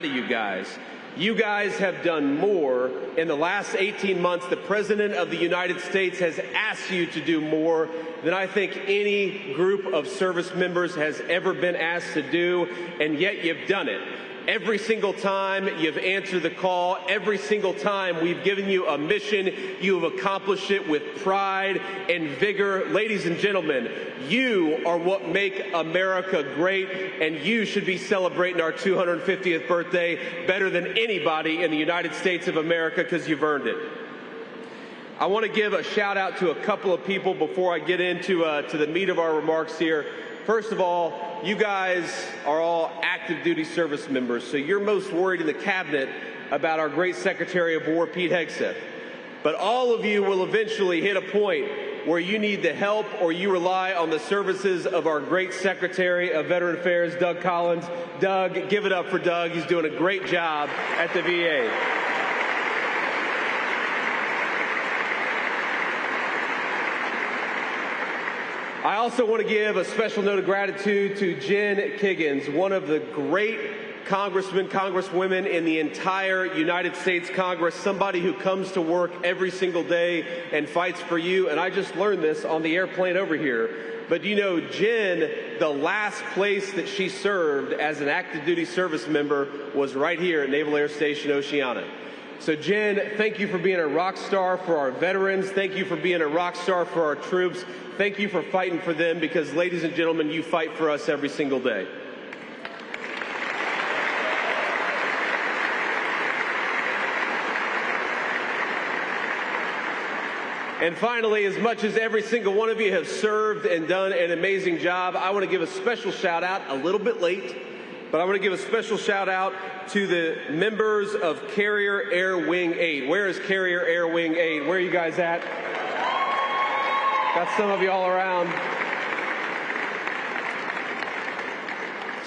You guys. You guys have done more in the last 18 months. The President of the United States has asked you to do more than I think any group of service members has ever been asked to do, and yet you've done it. Every single time you've answered the call, every single time we've given you a mission, you have accomplished it with pride and vigor. Ladies and gentlemen, you are what make America great, and you should be celebrating our 250th birthday better than anybody in the United States of America, because you've earned it. I want to give a shout out to a couple of people before I get into to the meat of our remarks here. First of all, you guys are all active duty service members, so you're most worried in the cabinet about our great Secretary of War, Pete Hegseth. But all of you will eventually hit a point where you need the help or you rely on the services of our great Secretary of Veteran Affairs, Doug Collins. Doug, give it up for Doug. He's doing a great job at the VA. I also want to give a special note of gratitude to Jen Kiggins, one of the great congressmen, congresswomen in the entire United States Congress, somebody who comes to work every single day and fights for you. And I just learned this on the airplane over here. But you know, Jen, the last place that she served as an active duty service member was right here at Naval Air Station, Oceana. So Jen, thank you for being a rock star for our veterans. Thank you for being a rock star for our troops. Thank you for fighting for them, because, ladies and gentlemen, you fight for us every single day. And finally, as much as every single one of you have served and done an amazing job, I want to give a special shout out, a little bit late, but I want to give a special shout out to the members of Carrier Air Wing 8. Where is Carrier Air Wing 8? Where are you guys at? Got some of you all around.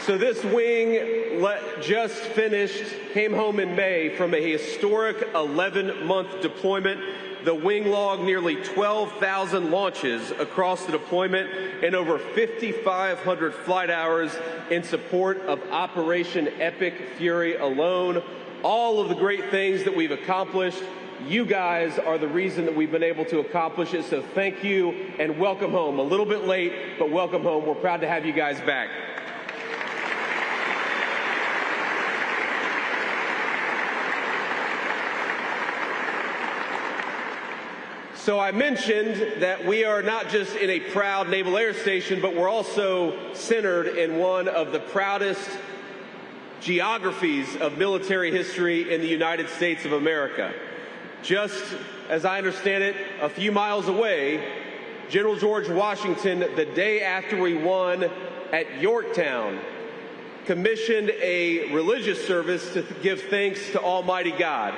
So this wing just finished, came home in May from a historic 11-month deployment. The wing logged nearly 12,000 launches across the deployment and over 5,500 flight hours in support of Operation Epic Fury alone. All of the great things that we've accomplished, you guys are the reason that we've been able to accomplish it. So thank you and welcome home. A little bit late, but welcome home. We're proud to have you guys back. So I mentioned that we are not just in a proud Naval Air Station, but we're also centered in one of the proudest geographies of military history in the United States of America. Just as I understand it, a few miles away, General George Washington, the day after we won at Yorktown, commissioned a religious service to give thanks to Almighty God.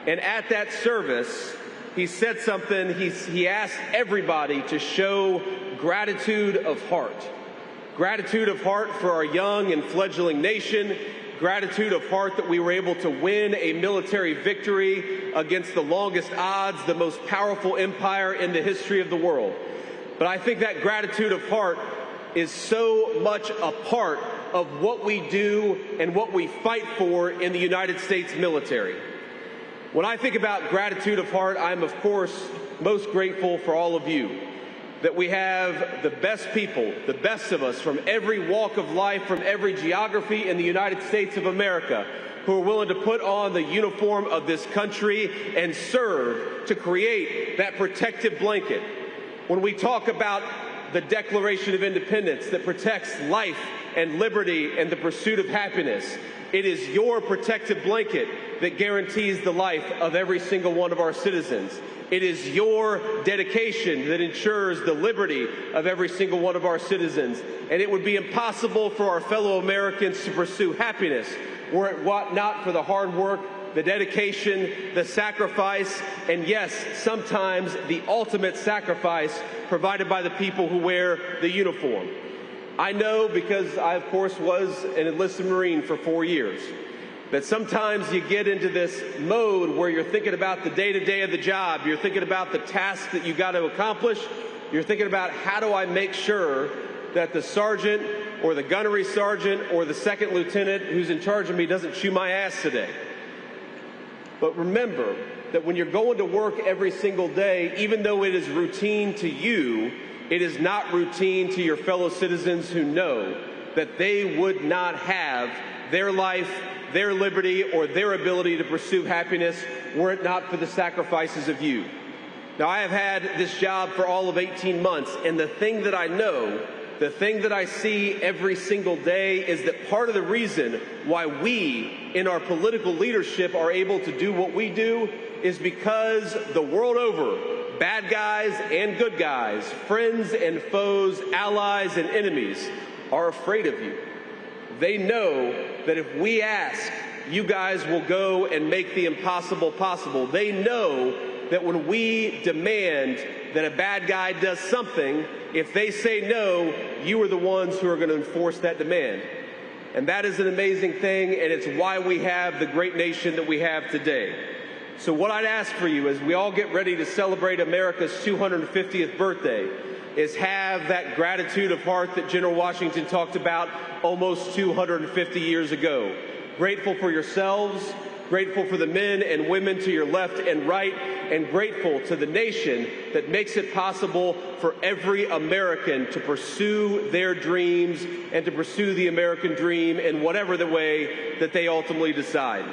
And at that service, he said something. He asked everybody to show gratitude of heart. Gratitude of heart for our young and fledgling nation. Gratitude of heart that we were able to win a military victory against the longest odds, the most powerful empire in the history of the world. But I think that gratitude of heart is so much a part of what we do and what we fight for in the United States military. When I think about gratitude of heart, I'm of course most grateful for all of you, that we have the best people, the best of us from every walk of life, from every geography in the United States of America, who are willing to put on the uniform of this country and serve to create that protective blanket. When we talk about the Declaration of Independence that protects life and liberty and the pursuit of happiness, it is your protective blanket that guarantees the life of every single one of our citizens. It is your dedication that ensures the liberty of every single one of our citizens. And it would be impossible for our fellow Americans to pursue happiness were it not for the hard work, the dedication, the sacrifice, and yes, sometimes the ultimate sacrifice provided by the people who wear the uniform. I know, because I, of course, was an enlisted Marine for 4 years, that sometimes you get into this mode where you're thinking about the day-to-day of the job, you're thinking about the task that you got to accomplish, you're thinking about how do I make sure that the sergeant or the gunnery sergeant or the second lieutenant who's in charge of me doesn't chew my ass today. But remember that when you're going to work every single day, even though it is routine to you, it is not routine to your fellow citizens who know that they would not have their life, their liberty, or their ability to pursue happiness were it not for the sacrifices of you. Now, I have had this job for all of 18 months, and the thing that I know, the thing that I see every single day is that part of the reason why we in our political leadership are able to do what we do is because the world over, bad guys and good guys, friends and foes, allies and enemies are afraid of you. They know that if we ask, you guys will go and make the impossible possible. They know that when we demand that a bad guy does something, if they say no, you are the ones who are going to enforce that demand. And that is an amazing thing, and it's why we have the great nation that we have today. So what I'd ask for you as we all get ready to celebrate America's 250th birthday is have that gratitude of heart that General Washington talked about almost 250 years ago. Grateful for yourselves, grateful for the men and women to your left and right, and grateful to the nation that makes it possible for every American to pursue their dreams and to pursue the American dream in whatever the way that they ultimately decide.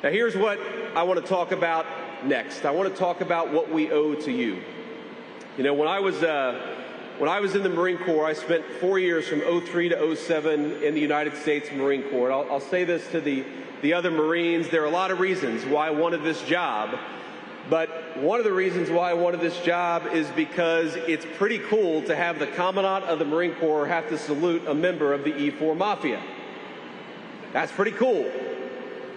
Now, here's what I want to talk about next. I want to talk about what we owe to you. You know, when I was in the Marine Corps, I spent 4 years from 03 to 07 in the United States Marine Corps. And I'll say this to the other Marines. There are a lot of reasons why I wanted this job. But one of the reasons why I wanted this job is because it's pretty cool to have the Commandant of the Marine Corps have to salute a member of the E4 Mafia. That's pretty cool.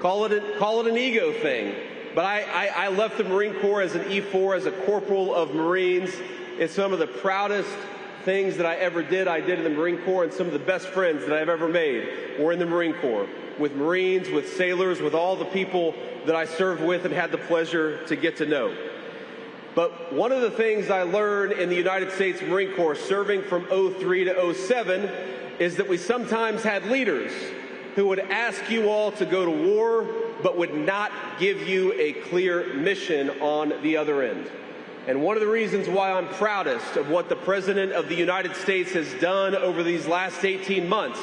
Call it an ego thing. But I left the Marine Corps as an E4, as a corporal of Marines. It's some of the proudest things that I ever did. I did in the Marine Corps, and some of the best friends that I've ever made were in the Marine Corps, with Marines, with sailors, with all the people that I served with and had the pleasure to get to know. But one of the things I learned in the United States Marine Corps, serving from 03 to 07, is that we sometimes had leaders who would ask you all to go to war, but would not give you a clear mission on the other end. And one of the reasons why I'm proudest of what the President of the United States has done over these last 18 months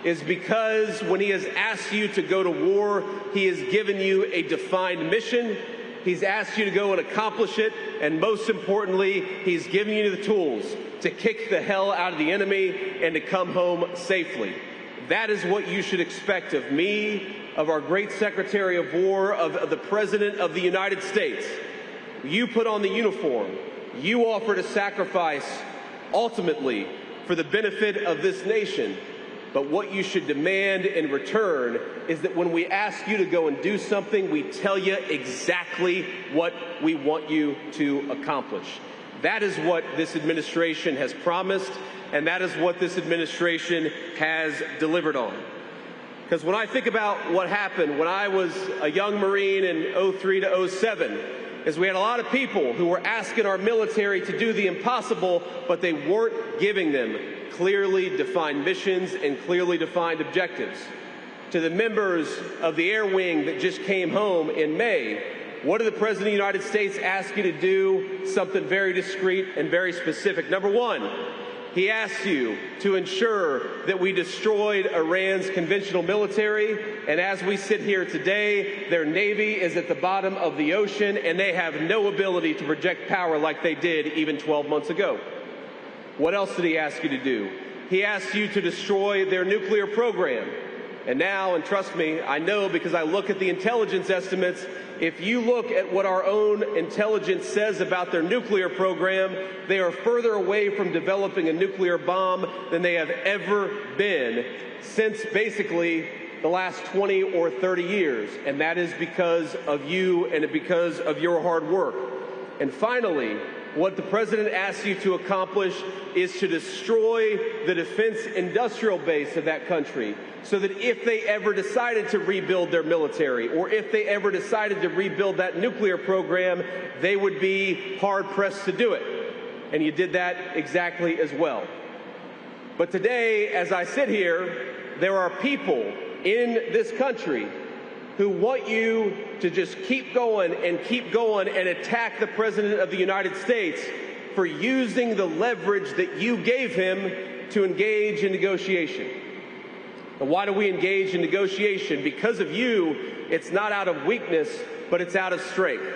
is because when he has asked you to go to war, he has given you a defined mission. He's asked you to go and accomplish it. And most importantly, he's given you the tools to kick the hell out of the enemy and to come home safely. That is what you should expect of me, of our great Secretary of War, of the President of the United States. You put on the uniform. You offer to sacrifice, ultimately, for the benefit of this nation. But what you should demand in return is that when we ask you to go and do something, we tell you exactly what we want you to accomplish. That is what this administration has promised, and that is what this administration has delivered on. Because when I think about what happened when I was a young Marine in 03 to 07, is we had a lot of people who were asking our military to do the impossible, but they weren't giving them clearly defined missions and clearly defined objectives. To the members of the Air Wing that just came home in May, what did the President of the United States ask you to do? Something very discreet and very specific. Number one, he asked you to ensure that we destroyed Iran's conventional military, and as we sit here today, their Navy is at the bottom of the ocean, and they have no ability to project power like they did even 12 months ago. What else did he ask you to do? He asked you to destroy their nuclear program. And now, and trust me, I know because I look at the intelligence estimates, if you look at what our own intelligence says about their nuclear program, they are further away from developing a nuclear bomb than they have ever been since basically the last 20 or 30 years. And that is because of you and because of your hard work. And finally, what the President asks you to accomplish is to destroy the defense industrial base of that country so that if they ever decided to rebuild their military or if they ever decided to rebuild that nuclear program, they would be hard-pressed to do it. And you did that exactly as well. But today, as I sit here, there are people in this country who want you to just keep going and attack the President of the United States for using the leverage that you gave him to engage in negotiation. And why do we engage in negotiation? Because of you, it's not out of weakness, but it's out of strength.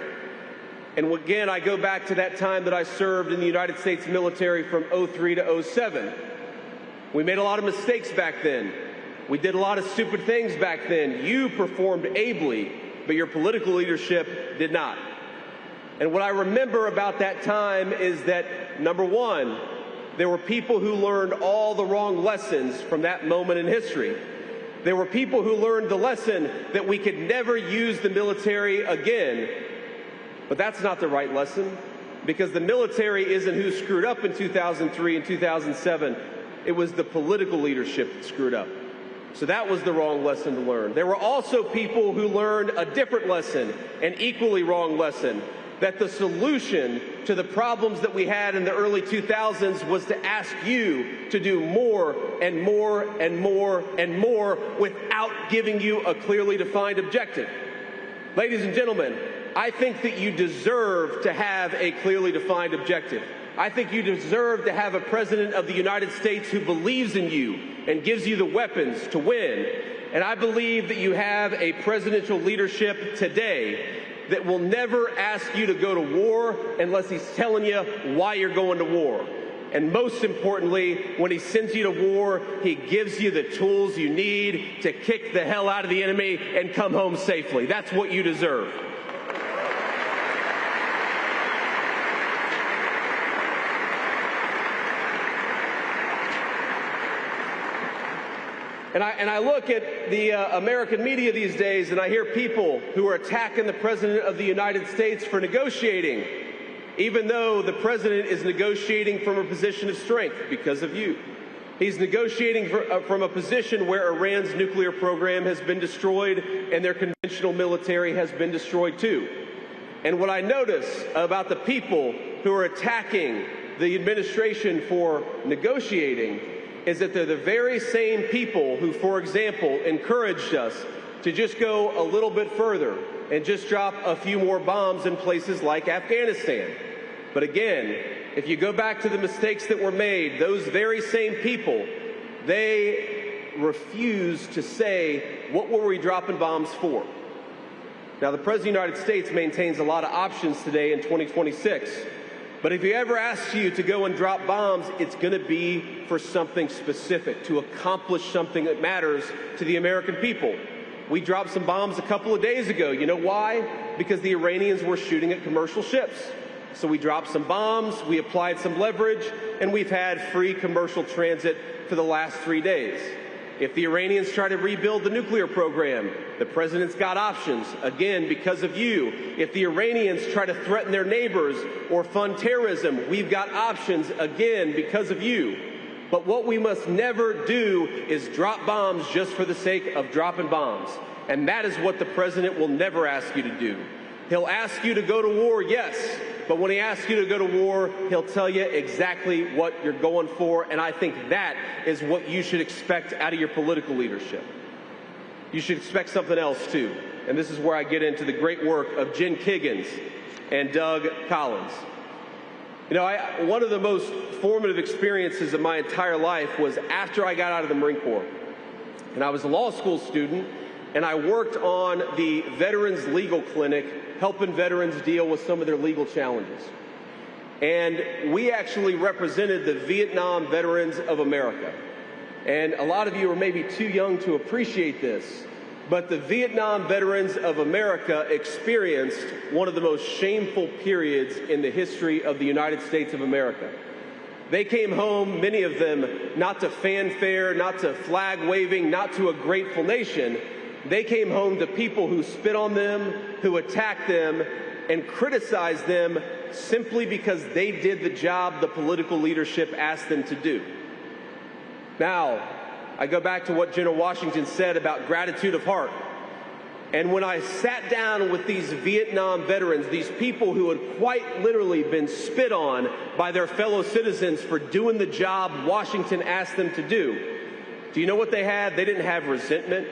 And again, I go back to that time that I served in the United States military from 03 to 07. We made a lot of mistakes back then. We did a lot of stupid things back then. You performed ably, but your political leadership did not. And what I remember about that time is that, number one, there were people who learned all the wrong lessons from that moment in history. There were people who learned the lesson that we could never use the military again. But that's not the right lesson, because the military isn't who screwed up in 2003 and 2007. It was the political leadership that screwed up. So that was the wrong lesson to learn. There were also people who learned a different lesson, an equally wrong lesson, that the solution to the problems that we had in the early 2000s was to ask you to do more and more and more and more without giving you a clearly defined objective. Ladies and gentlemen, I think that you deserve to have a clearly defined objective. I think you deserve to have a President of the United States who believes in you and gives you the weapons to win. And I believe that you have a presidential leadership today that will never ask you to go to war unless he's telling you why you're going to war. And most importantly, when he sends you to war, he gives you the tools you need to kick the hell out of the enemy and come home safely. That's what you deserve. And I look at the American media these days, and I hear people who are attacking the President of the United States for negotiating, even though the President is negotiating from a position of strength because of you. He's negotiating from a position where Iran's nuclear program has been destroyed and their conventional military has been destroyed too. And what I notice about the people who are attacking the administration for negotiating is that they're the very same people who, for example, encouraged us to just go a little bit further and just drop a few more bombs in places like Afghanistan. But again, if you go back to the mistakes that were made, those very same people, they refuse to say, what were we dropping bombs for? Now, the President of the United States maintains a lot of options today in 2026. But if he ever asks you to go and drop bombs, it's going to be for something specific, to accomplish something that matters to the American people. We dropped some bombs a couple of days ago. You know why? Because the Iranians were shooting at commercial ships. So we dropped some bombs, we applied some leverage, and we've had free commercial transit for the last 3 days. If the Iranians try to rebuild the nuclear program, the President's got options, again, because of you. If the Iranians try to threaten their neighbors or fund terrorism, we've got options, again, because of you. But what we must never do is drop bombs just for the sake of dropping bombs. And that is what the President will never ask you to do. He'll ask you to go to war, yes, but when he asks you to go to war, he'll tell you exactly what you're going for, and I think that is what you should expect out of your political leadership. You should expect something else, too, and this is where I get into the great work of Jen Kiggins and Doug Collins. You know, one of the most formative experiences of my entire life was after I got out of the Marine Corps, and I was a law school student, and I worked on the Veterans Legal Clinic, helping veterans deal with some of their legal challenges. And we actually represented the Vietnam Veterans of America. And a lot of you are maybe too young to appreciate this, but the Vietnam Veterans of America experienced one of the most shameful periods in the history of the United States of America. They came home, many of them, not to fanfare, not to flag waving, not to a grateful nation. They came home to people who spit on them, who attacked them, and criticized them simply because they did the job the political leadership asked them to do. Now, I go back to what General Washington said about gratitude of heart. And when I sat down with these Vietnam veterans, these people who had quite literally been spit on by their fellow citizens for doing the job Washington asked them to do you know what they had? They didn't have resentment.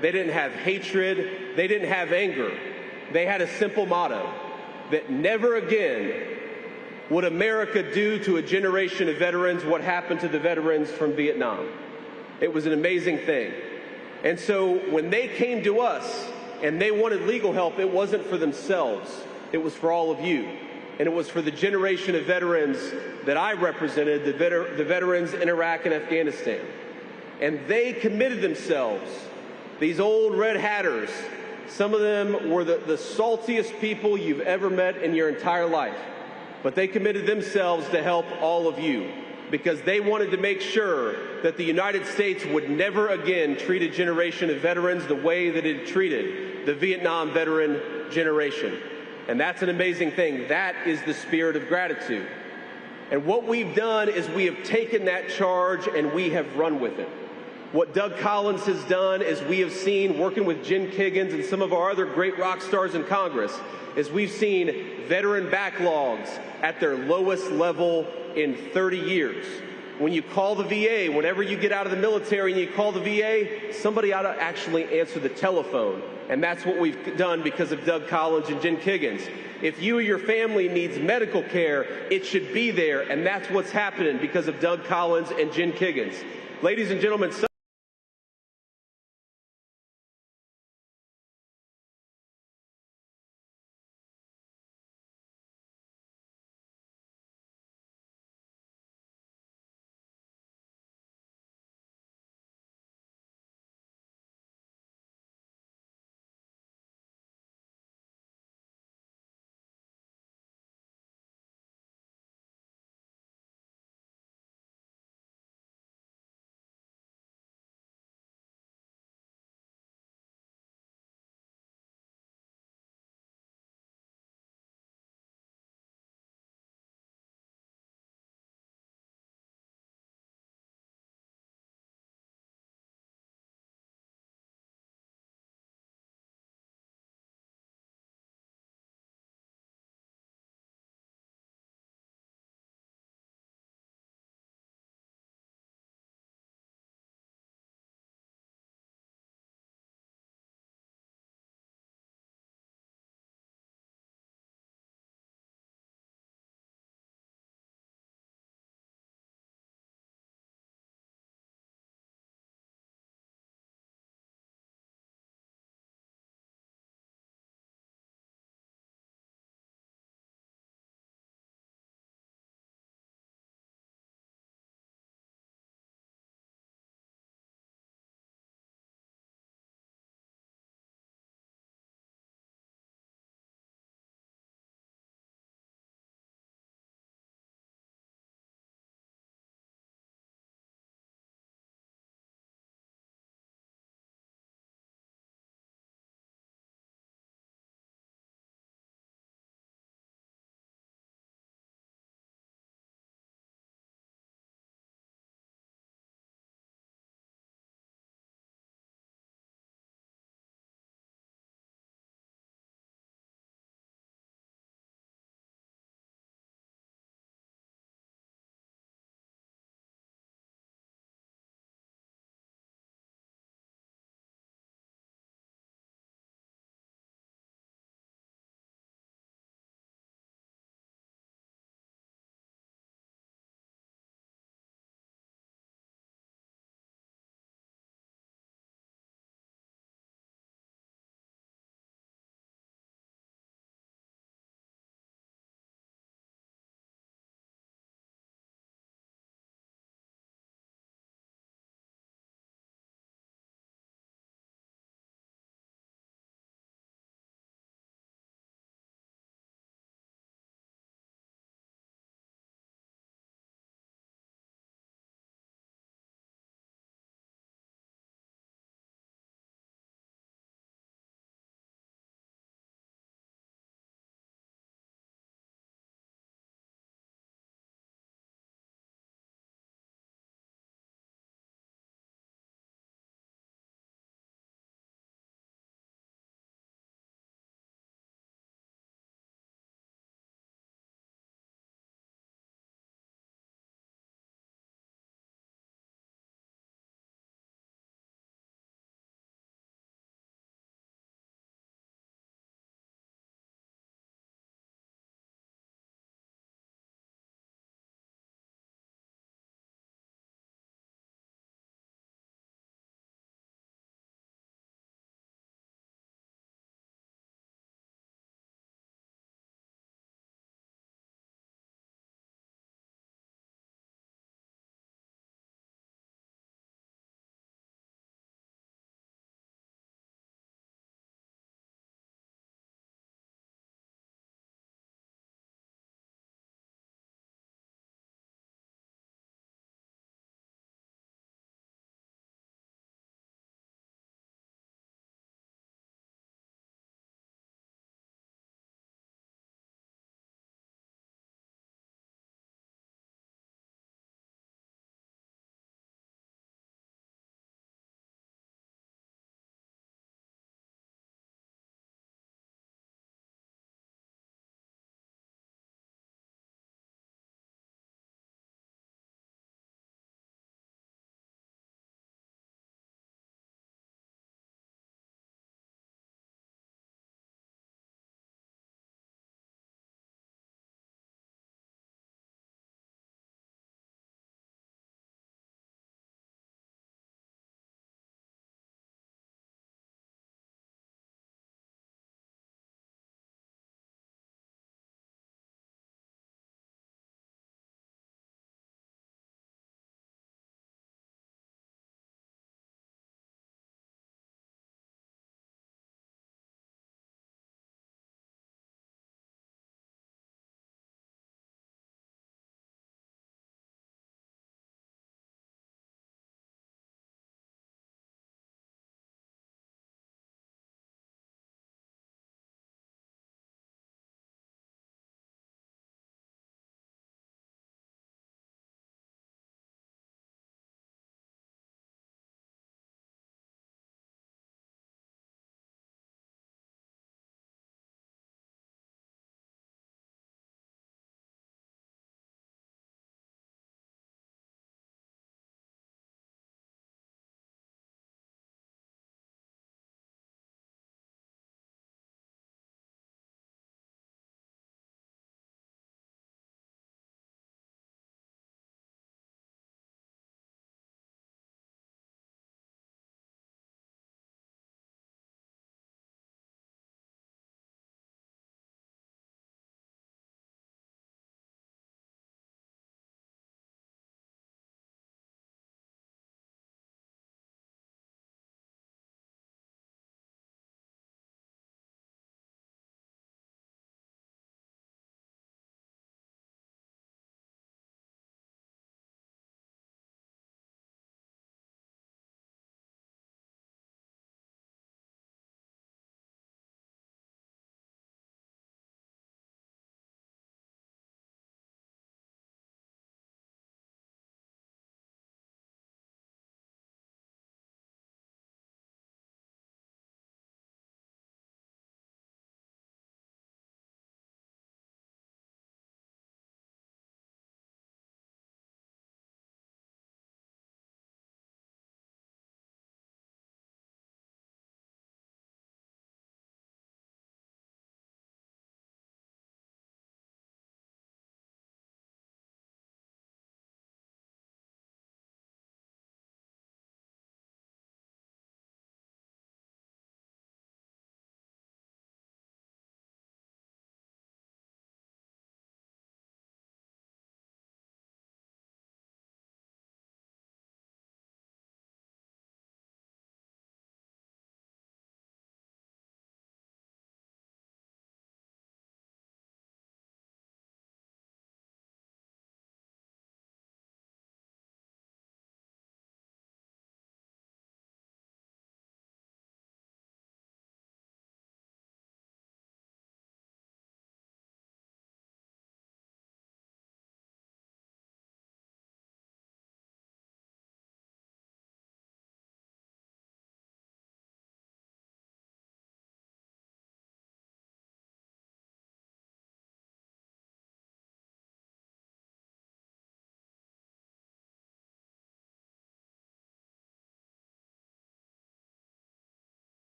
They didn't have hatred. They didn't have anger. They had a simple motto that never again would America do to a generation of veterans what happened to the veterans from Vietnam. It was an amazing thing. And so when they came to us and they wanted legal help, it wasn't for themselves. It was for all of you. And it was for the generation of veterans that I represented, the veterans in Iraq and Afghanistan. And they committed themselves, these old red hatters. Some of them were the saltiest people you've ever met in your entire life. But they committed themselves to help all of you because they wanted to make sure that the United States would never again treat a generation of veterans the way that it treated the Vietnam veteran generation. And that's an amazing thing. That is the spirit of gratitude. And what we've done is we have taken that charge and we have run with it. What Doug Collins has done, as we have seen working with Jen Kiggins and some of our other great rock stars in Congress, is we've seen veteran backlogs at their lowest level in 30 years. When you call the VA, whenever you get out of the military and you call the VA, somebody ought to actually answer the telephone. And that's what we've done because of Doug Collins and Jen Kiggins. If you or your family needs medical care, it should be there. And that's what's happening because of Doug Collins and Jen Kiggins. Ladies and gentlemen,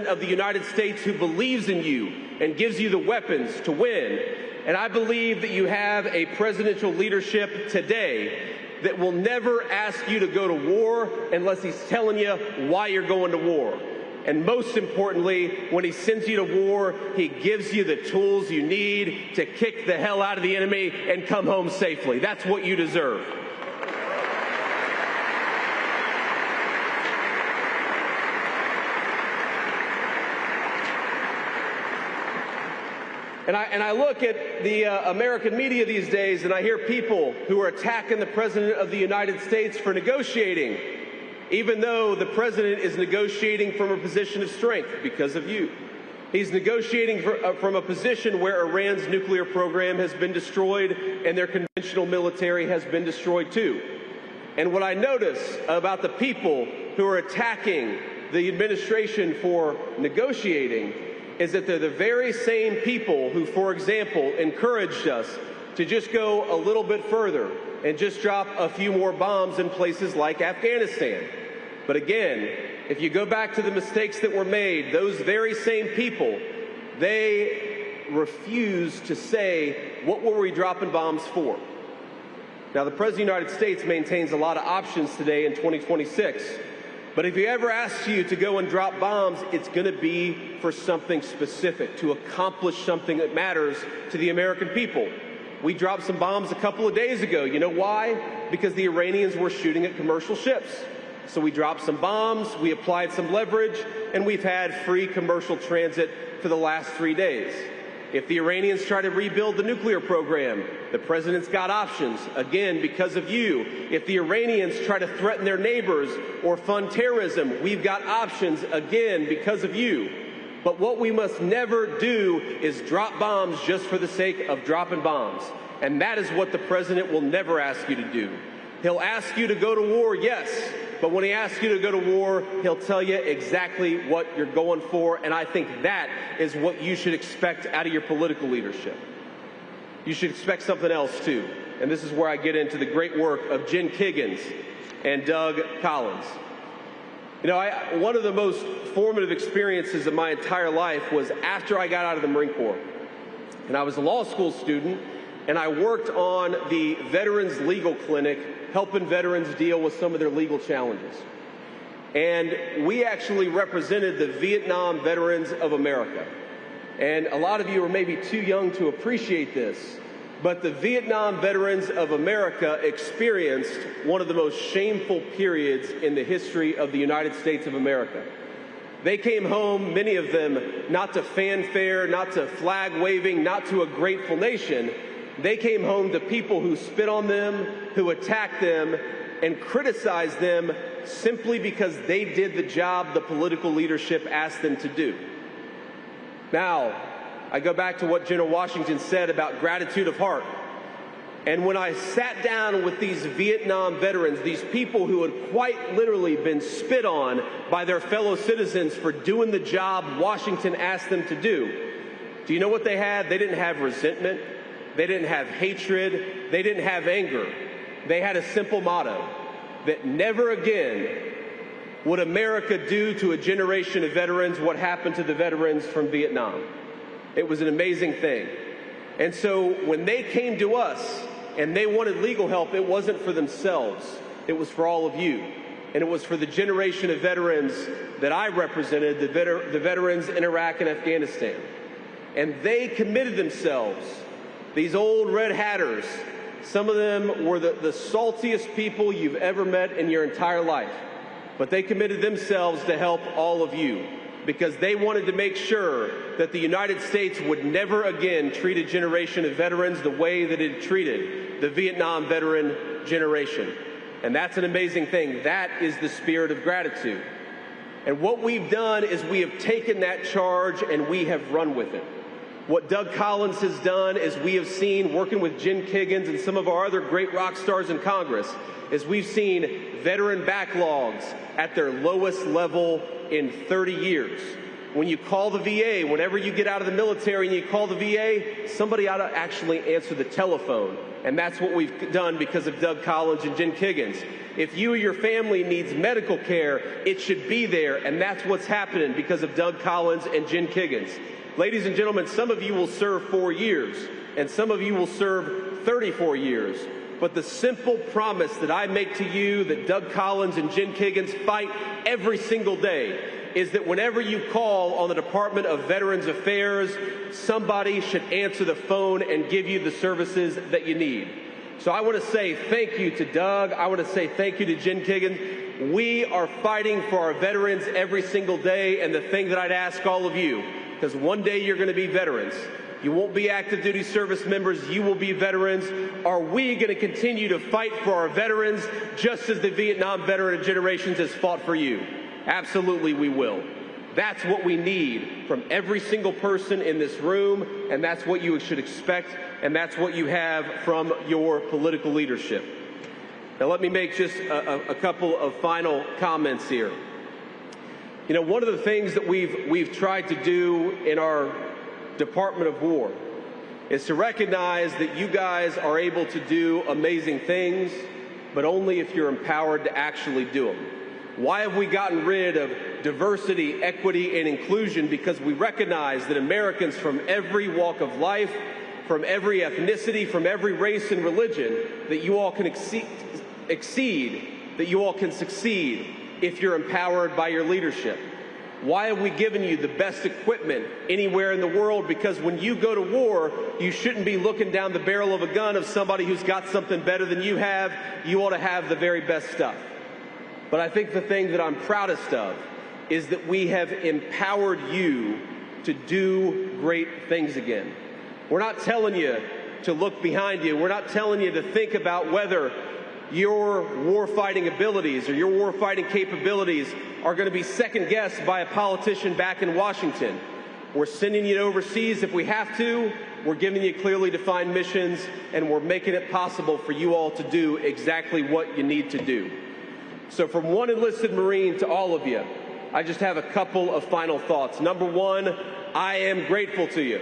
of the United States who believes in you and gives you the weapons to win. And I believe that you have a presidential leadership today that will never ask you to go to war unless he's telling you why you're going to war. And most importantly, when he sends you to war, he gives you the tools you need to kick the hell out of the enemy and come home safely. That's what you deserve. And I look at the American media these days, and I hear people who are attacking the President of the United States for negotiating, even though the President is negotiating from a position of strength because of you. He's negotiating from a position where Iran's nuclear program has been destroyed and their conventional military has been destroyed too. And what I notice about the people who are attacking the administration for negotiating is that they're the very same people who, for example, encouraged us to just go a little bit further and just drop a few more bombs in places like Afghanistan. But again, if you go back to the mistakes that were made, those very same people, they refuse to say, what were we dropping bombs for? Now, the President of the United States maintains a lot of options today in 2026. But if he ever asks you to go and drop bombs, it's going to be for something specific, to accomplish something that matters to the American people. We dropped some bombs a couple of days ago. You know why? Because the Iranians were shooting at commercial ships. So we dropped some bombs, we applied some leverage, and we've had free commercial transit for the last 3 days. If the Iranians try to rebuild the nuclear program, the President's got options, again, because of you. If the Iranians try to threaten their neighbors or fund terrorism, we've got options, again, because of you. But what we must never do is drop bombs just for the sake of dropping bombs. And that is what the President will never ask you to do. He'll ask you to go to war, yes, but when he asks you to go to war, he'll tell you exactly what you're going for, and I think that is what you should expect out of your political leadership. You should expect something else, too, and this is where I get into the great work of Jen Kiggins and Doug Collins. You know, one of the most formative experiences of my entire life was after I got out of the Marine Corps, and I was a law school student, and I worked on the Veterans Legal Clinic, helping veterans deal with some of their legal challenges. And we actually represented the Vietnam Veterans of America. And a lot of you are maybe too young to appreciate this, but the Vietnam Veterans of America experienced one of the most shameful periods in the history of the United States of America. They came home, many of them, not to fanfare, not to flag waving, not to a grateful nation. They came home to people who spit on them, who attacked them, and criticized them simply because they did the job the political leadership asked them to do. Now, I go back to what General Washington said about gratitude of heart. And when I sat down with these Vietnam veterans, these people who had quite literally been spit on by their fellow citizens for doing the job Washington asked them to do you know what they had? They didn't have resentment. They didn't have hatred. They didn't have anger. They had a simple motto, that never again would America do to a generation of veterans what happened to the veterans from Vietnam. It was an amazing thing. And so when they came to us and they wanted legal help, it wasn't for themselves. It was for all of you. And it was for the generation of veterans that I represented, the veterans in Iraq and Afghanistan. And they committed themselves. These old red hatters, some of them were the saltiest people you've ever met in your entire life. But they committed themselves to help all of you because they wanted to make sure that the United States would never again treat a generation of veterans the way that it treated the Vietnam veteran generation. And that's an amazing thing. That is the spirit of gratitude. And what we've done is we have taken that charge and we have run with it. What Doug Collins has done, as we have seen working with Jen Kiggins and some of our other great rock stars in Congress, is we've seen veteran backlogs at their lowest level in 30 years. when you call the VA, whenever you get out of the military and you call the VA, somebody ought to actually answer the telephone. And that's what we've done because of Doug Collins and Jen Kiggins. If you or your family needs medical care, it should be there, and that's what's happening because of Doug Collins and Jen Kiggins. Ladies and gentlemen, some of you will serve 4 years, and some of you will serve 34 years. But the simple promise that I make to you that Doug Collins and Jen Kiggins fight every single day is that whenever you call on the Department of Veterans Affairs, somebody should answer the phone and give you the services that you need. So I want to say thank you to Doug. I want to say thank you to Jen Kiggins. We are fighting for our veterans every single day, and the thing that I'd ask all of you, because one day you're going to be veterans. You won't be active duty service members, you will be veterans. Are we going to continue to fight for our veterans just as the Vietnam veteran generations has fought for you? Absolutely we will. That's what we need from every single person in this room, and that's what you should expect, and that's what you have from your political leadership. Now let me make just a couple of final comments here. You know, one of the things that we've tried to do in our Department of War is to recognize that you guys are able to do amazing things, but only if you're empowered to actually do them. Why have we gotten rid of diversity, equity, and inclusion? Because we recognize that Americans from every walk of life, from every ethnicity, from every race and religion, that you all can exceed, that you all can succeed if you're empowered by your leadership. Why have we given you the best equipment anywhere in the world? Because when you go to war, you shouldn't be looking down the barrel of a gun of somebody who's got something better than you have. You ought to have the very best stuff. But I think the thing that I'm proudest of is that we have empowered you to do great things again. We're not telling you to look behind you. We're not telling you to think about whether your warfighting abilities or your warfighting capabilities are going to be second-guessed by a politician back in Washington. We're sending you overseas if we have to. We're giving you clearly defined missions, and we're making it possible for you all to do exactly what you need to do. So from one enlisted Marine to all of you, I just have a couple of final thoughts. Number one, I am grateful to you.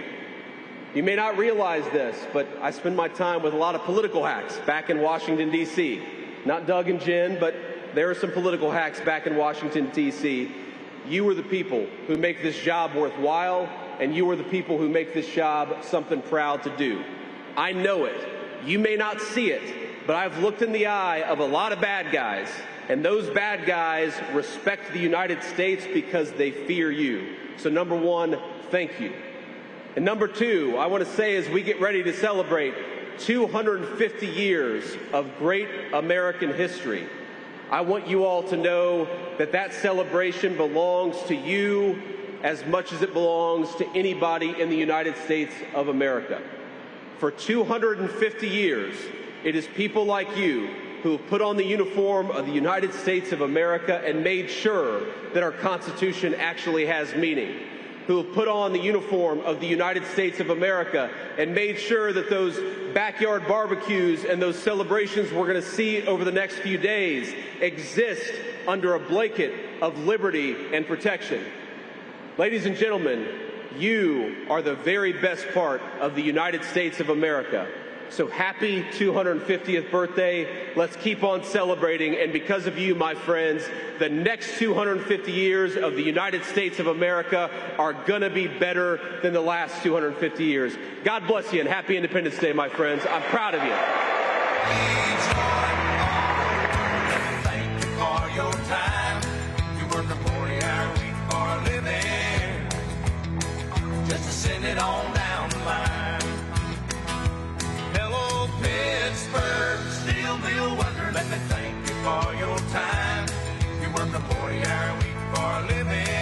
You may not realize this, but I spend my time with a lot of political hacks back in Washington, D.C. Not Doug and Jen, but there are some political hacks back in Washington, D.C. You are the people who make this job worthwhile, and you are the people who make this job something proud to do. I know it. You may not see it, but I've looked in the eye of a lot of bad guys, and those bad guys respect the United States because they fear you. So number one, thank you. And number two, I want to say as we get ready to celebrate 250 years of great American history, I want you all to know that that celebration belongs to you as much as it belongs to anybody in the United States of America. For 250 years, it is people like you who have put on the uniform of the United States of America and made sure that our Constitution actually has meaning, who have put on the uniform of the United States of America and made sure that those backyard barbecues and those celebrations we're going to see over the next few days exist under a blanket of liberty and protection. Ladies and gentlemen, you are the very best part of the United States of America. So happy 250th birthday. Let's keep on celebrating. And because of you, my friends, the next 250 years of the United States of America are going to be better than the last 250 years. God bless you and happy Independence Day, my friends. I'm proud of you. Thank you for your time. You work a 40-hour week for a living, just to send it on down the line. Hello, Pittsburgh, still Bill Wonder. Let me thank you for your time. You work a 40-hour week for a living.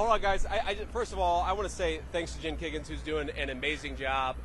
hold on, guys. First of all, I want to say thanks to Jen Kiggins, who's doing an amazing job.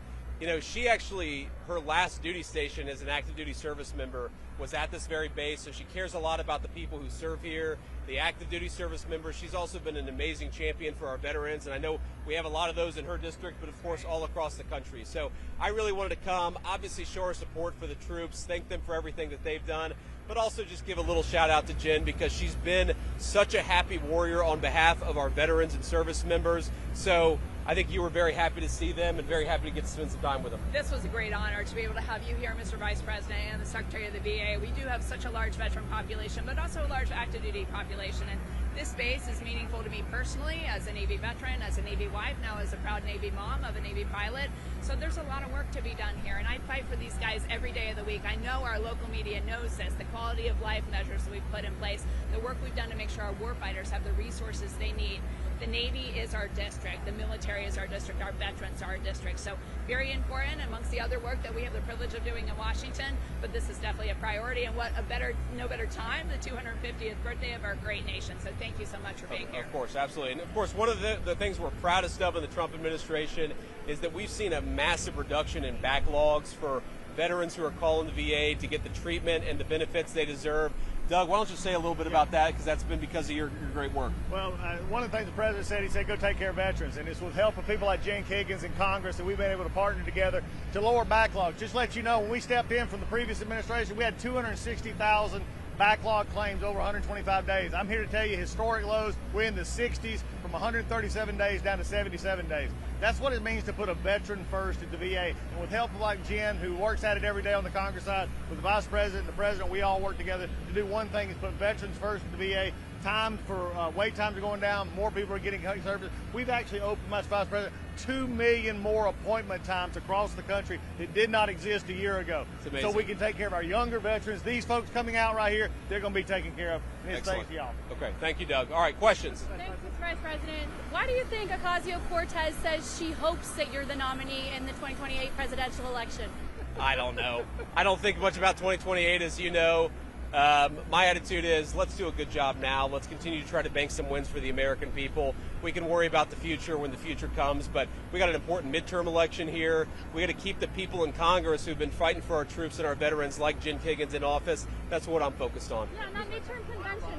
You know, she actually, her last duty station as an active duty service member was at this very base, so she cares a lot about the people who serve here, the active duty service members. She's also been an amazing champion for our veterans, and I know we have a lot of those in her district, but of course all across the country. So I really wanted to come, obviously show our support for the troops, thank them for everything that they've done, but also just give a little shout out to Jen because she's been such a happy warrior on behalf of our veterans and service members. So I think you were very happy to see them and very happy to get to spend some time with them. This was a great honor to be able to have you here, Mr. Vice President, and the Secretary of the VA. We do have such a large veteran population, but also a large active duty population. And this base is meaningful to me personally as a Navy veteran, as a Navy wife, now as a proud Navy mom of a Navy pilot. So there's a lot of work to be done here, and I fight for these guys every day of the week. I know our local media knows this, the quality of life measures that we've put in place, the work we've done to make sure our warfighters have the resources they need. The Navy is our district, the military is our district, our veterans are our district. So very important amongst the other work that we have the privilege of doing in Washington, but this is definitely a priority, and what a better, no better time, the 250th birthday of our great nation. So thank you so much for being here. Of course, absolutely. And of course, one of the things we're proudest of in the Trump administration is that we've seen a massive reduction in backlogs for veterans who are calling the VA to get the treatment and the benefits they deserve. Doug, why don't you say a little bit about that, because that's been because of your great work. Well, one of the things the president said, he said, go take care of veterans. And it's with help of people like Jen Kiggins in Congress that we've been able to partner together to lower backlogs. Just to let you know, when we stepped in from the previous administration, we had 260,000 backlog claims over 125 days. I'm here to tell you historic lows. We're in the 60s from 137 days down to 77 days. That's what it means to put a veteran first at the VA. And with help of like Jen, who works at it every day on the Congress side, with the Vice President and the President, we all work together to do one thing, is put veterans first at the VA. Time for wait times are going down. More people are getting service. We've actually opened, Vice President, 2 million more appointment times across the country that did not exist a year ago. So we can take care of our younger veterans. These folks coming out right here, they're going to be taken care of. And it's thanks to y'all. Okay, thank you, Doug. All right, questions? Thanks, Mr. Vice President. Why do you think Ocasio-Cortez says she hopes that you're the nominee in the 2028 presidential election? I don't know. I don't think much about 2028, as you know. My attitude is, let's do a good job now. Let's continue to try to bank some wins for the American people. We can worry about the future when the future comes, but we got an important midterm election here. We got to keep the people in Congress who've been fighting for our troops and our veterans, like Jen Kiggins, in office. That's what I'm focused on. Yeah, that midterm convention.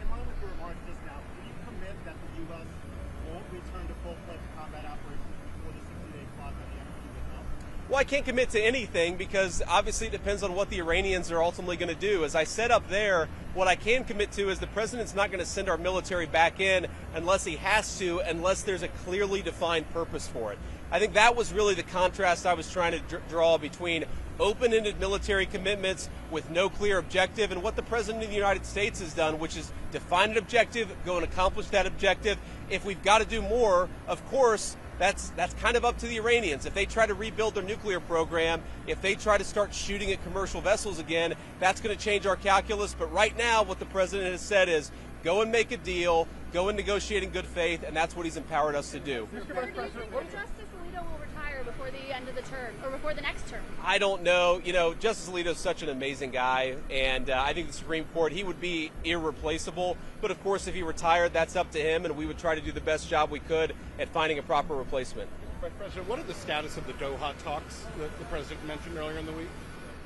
In line with your remarks just now, can you commit that the U.S. won't return to full-fledged combat operations before the 60-day clock on the NRC is out? Well, I can't commit to anything because obviously it depends on what the Iranians are ultimately going to do. As I said up there, what I can commit to is the president's not going to send our military back in unless he has to, unless there's a clearly defined purpose for it. I think that was really the contrast I was trying to draw between open-ended military commitments with no clear objective and what the President of the United States has done, which is define an objective, go and accomplish that objective. If we've got to do more, of course, that's kind of up to the Iranians. If they try to rebuild their nuclear program, if they try to start shooting at commercial vessels again, that's going to change our calculus. But right now, what the president has said is go and make a deal, go and negotiate in good faith, and that's what he's empowered us to do. Mr. President, do you think that Justice Alito will retire before the end of the term, or before the next term? I don't know. You know, Justice Alito is such an amazing guy, and I think the Supreme Court, he would be irreplaceable. But of course, if he retired, that's up to him, and we would try to do the best job we could at finding a proper replacement. Vice President, what are the status of the Doha talks that the president mentioned earlier in the week?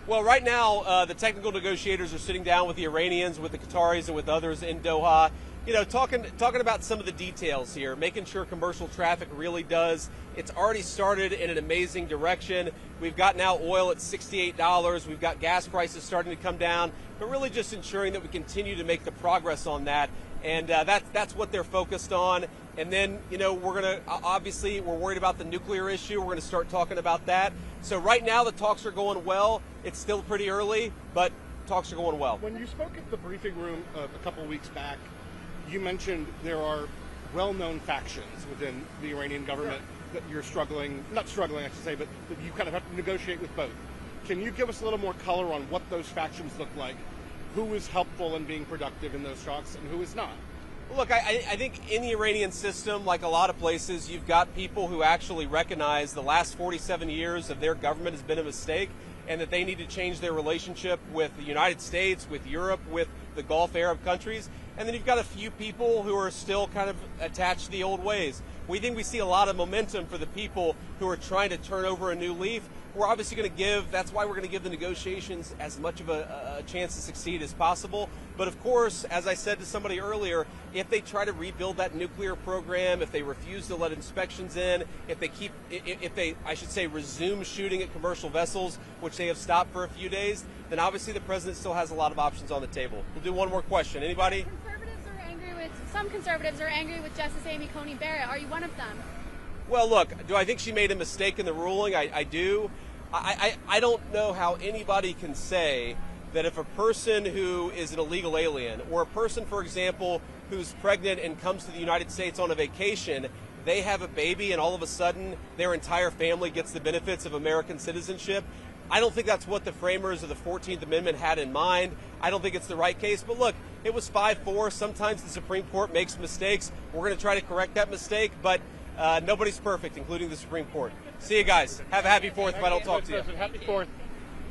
Well, right now, the technical negotiators are sitting down with the Iranians, with the Qataris, and with others in Doha. You know, talking about some of the details here, making sure commercial traffic really does. It's already started in an amazing direction. We've got now oil at $68. We've got gas prices starting to come down, but really just ensuring that we continue to make the progress on that. And that's what they're focused on. And then, you know, we're going to, obviously, we're worried about the nuclear issue. We're going to start talking about that. So right now, the talks are going well. It's still pretty early, but talks are going well. When you spoke at the briefing room a couple of weeks back, you mentioned there are well-known factions within the Iranian government that you're not struggling, I should say, but that you kind of have to negotiate with both. Can you give us a little more color on what those factions look like? Who is helpful in being productive in those talks and who is not? Well, look, I think in the Iranian system, like a lot of places, you've got people who actually recognize the last 47 years of their government has been a mistake and that they need to change their relationship with the United States, with Europe, with the Gulf Arab countries. and then you've got a few people who are still kind of attached to the old ways. We think we see a lot of momentum for the people who are trying to turn over a new leaf. We're obviously going to give, that's why we're going to give the negotiations as much of a chance to succeed as possible. But of course, as I said to somebody earlier, if they try to rebuild that nuclear program, if they refuse to let inspections in, if they, I should say, resume shooting at commercial vessels, which they have stopped for a few days, then obviously the president still has a lot of options on the table. We'll do one more question. Anybody? Some conservatives are angry with Justice Amy Coney Barrett. Are you one of them? Well, look, do I think she made a mistake in the ruling? I do. I don't know how anybody can say that if a person who is an illegal alien, or a person, for example, who's pregnant and comes to the United States on a vacation, they have a baby and all of a sudden their entire family gets the benefits of American citizenship. I don't think that's what the framers of the 14th Amendment had in mind. I don't think it's the right case. But look, it was 5-4. Sometimes the Supreme Court makes mistakes. We're going to try to correct that mistake, but nobody's perfect, including the Supreme Court. See you guys. Have a happy 4th if I don't talk to you. Happy 4th.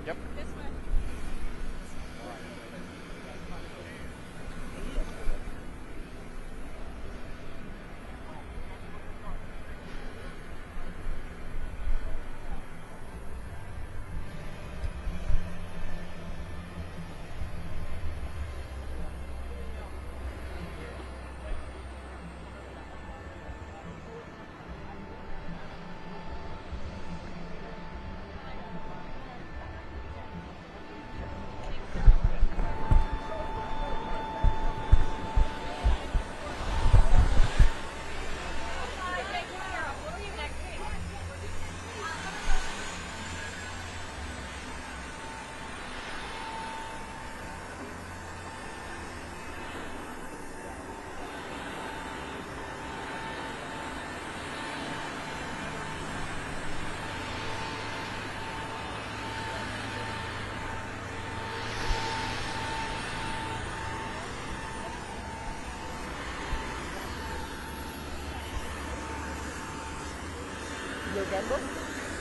Yep.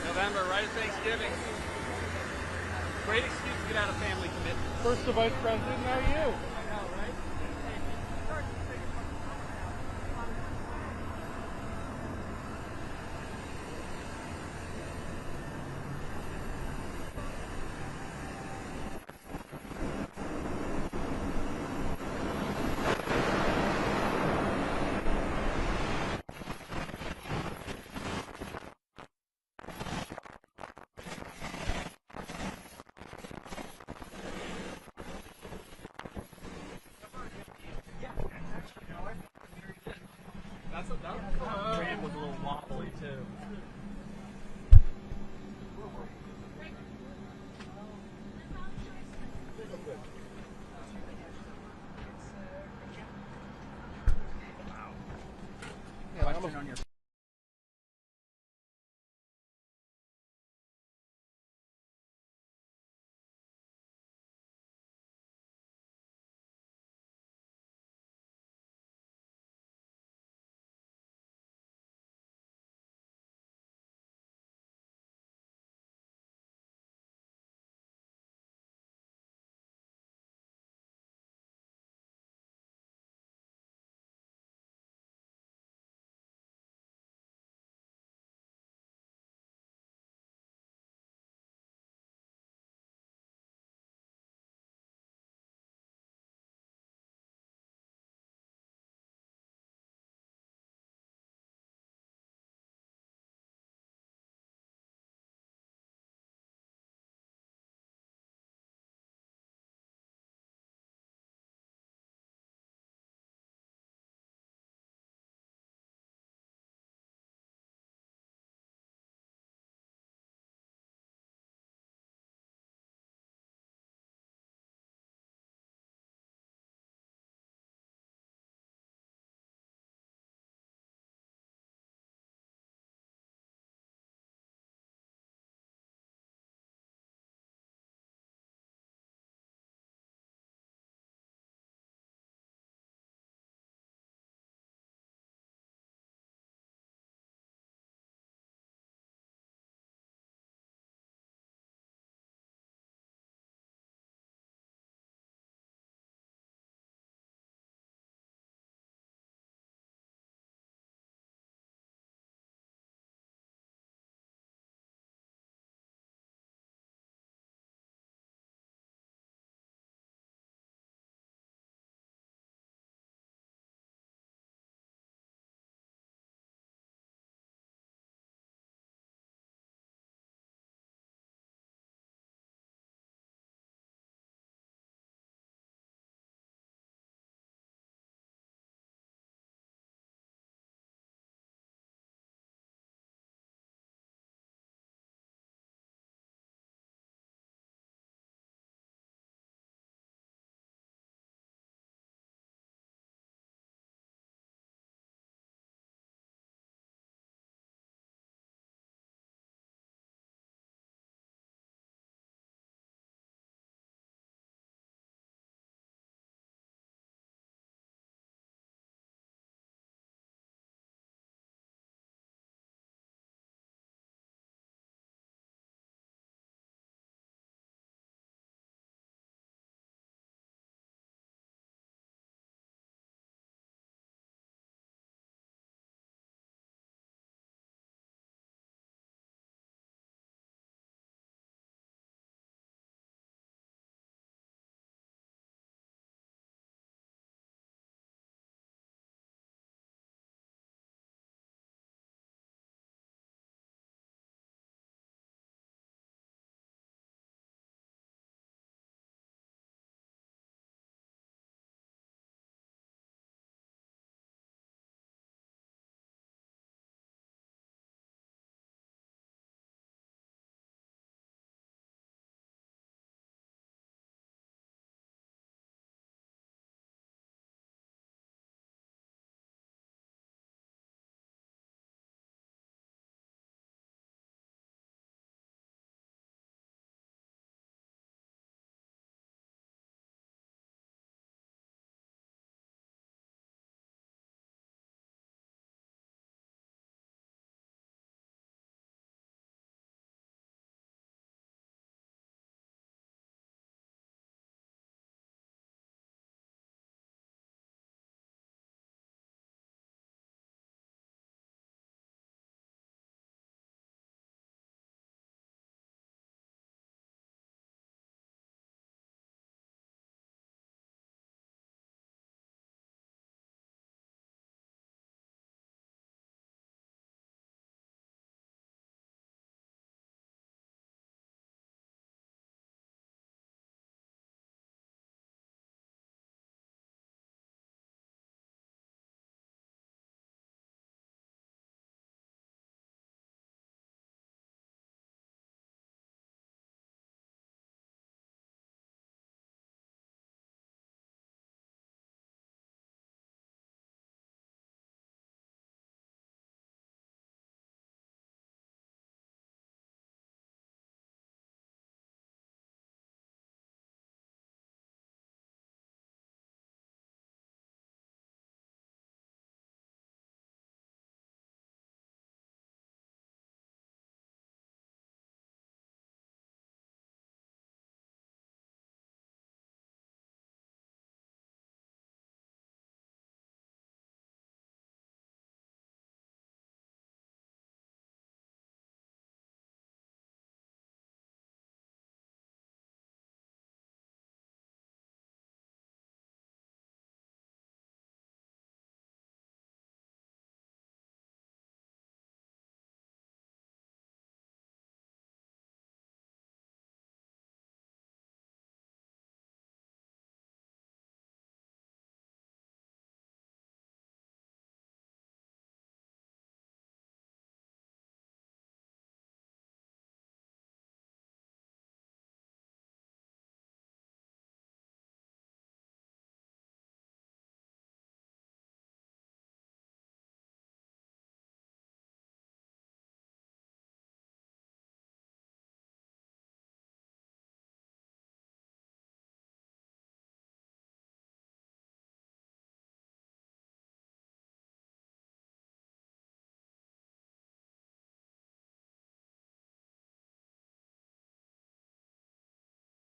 November, right at Thanksgiving. Great excuse to get out of family commitment. First the vice president, now you. I know, right? That frame was a little wobbly too. Yeah, question on your